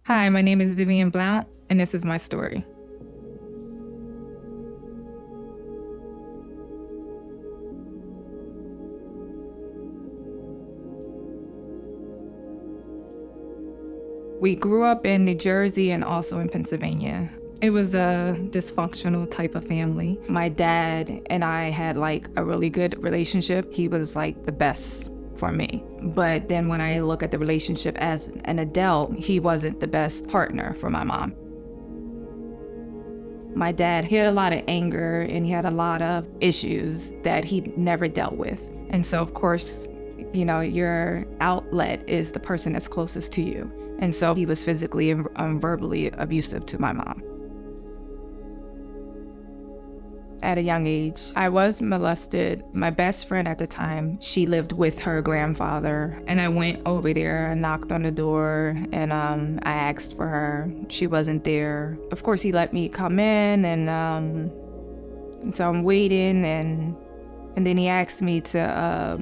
Hi, my name is Vivian Blount, and this is my story. We grew up in New Jersey and also in Pennsylvania. It was a dysfunctional type of family. My dad and I had a really good relationship. He was the best for me. But then when I look at the relationship as an adult, he wasn't the best partner for my mom. My dad, he had a lot of anger and he had a lot of issues that he never dealt with. And so, of course, your outlet is the person that's closest to you. And so he was physically and verbally abusive to my mom. At a young age, I was molested. My best friend at the time, she lived with her grandfather. And I went over there and knocked on the door and I asked for her. She wasn't there. Of course, he let me come in and so I'm waiting and then he asked me to,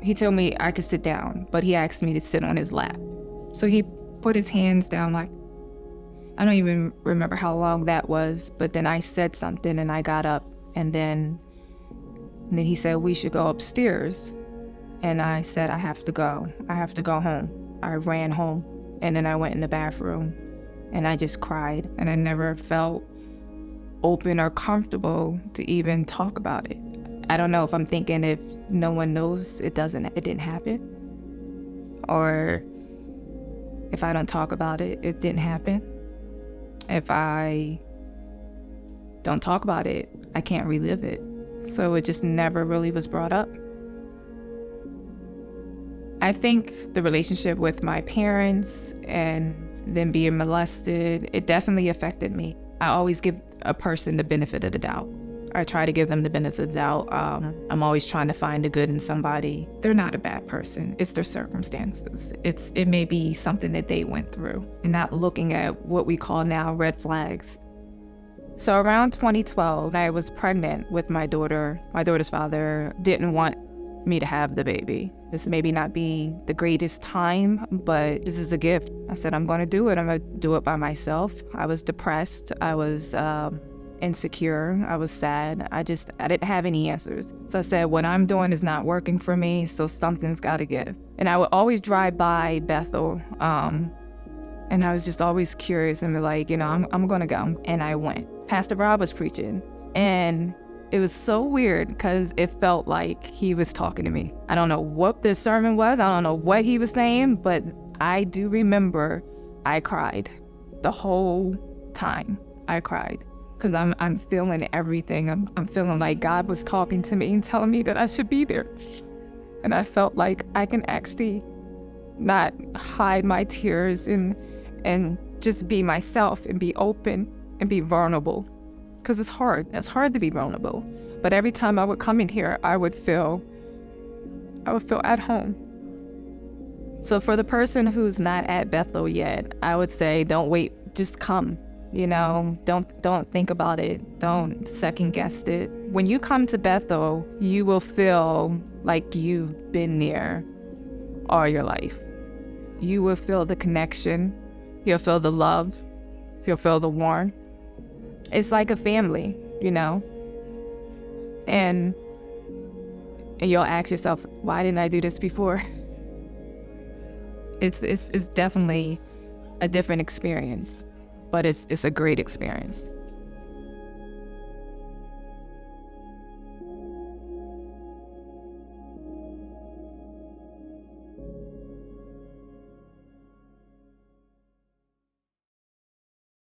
he told me I could sit down, but he asked me to sit on his lap. So he put his hands down I don't even remember how long that was, but then I said something and I got up and then he said, we should go upstairs. And I said, I have to go home. I ran home and then I went in the bathroom and I just cried and I never felt open or comfortable to even talk about it. I don't know if I'm thinking if no one knows it didn't happen, or if I don't talk about it, it didn't happen. If I don't talk about it, I can't relive it. So it just never really was brought up. I think the relationship with my parents and them being molested, it definitely affected me. I always give a person the benefit of the doubt. I try to give them the benefit of the doubt. I'm always trying to find the good in somebody. They're not a bad person. It's their circumstances. It may be something that they went through and not looking at what we call now red flags. So around 2012, I was pregnant with my daughter. My daughter's father didn't want me to have the baby. This may not be the greatest time, but this is a gift. I said, I'm going to do it. I'm going to do it by myself. I was depressed. I was insecure. I was sad. I didn't have any answers. So I said, what I'm doing is not working for me, so something's got to give. And I would always drive by Bethel, and I was just always curious and be like, I'm going to go. And I went. Pastor Rob was preaching, and it was so weird because it felt like he was talking to me. I don't know what the sermon was. I don't know what he was saying, but I do remember I cried the whole time. I cried. Because I'm feeling everything. I'm feeling like God was talking to me and telling me that I should be there. And I felt like I can actually not hide my tears and just be myself and be open and be vulnerable. Because it's hard. It's hard to be vulnerable. But every time I would come in here, I would feel at home. So for the person who's not at Bethel yet, I would say don't wait, just come. Don't think about it. Don't second guess it. When you come to Bethel, you will feel like you've been there all your life. You will feel the connection. You'll feel the love. You'll feel the warmth. It's like a family, and you'll ask yourself, why didn't I do this before? It's definitely a different experience. But it's a great experience.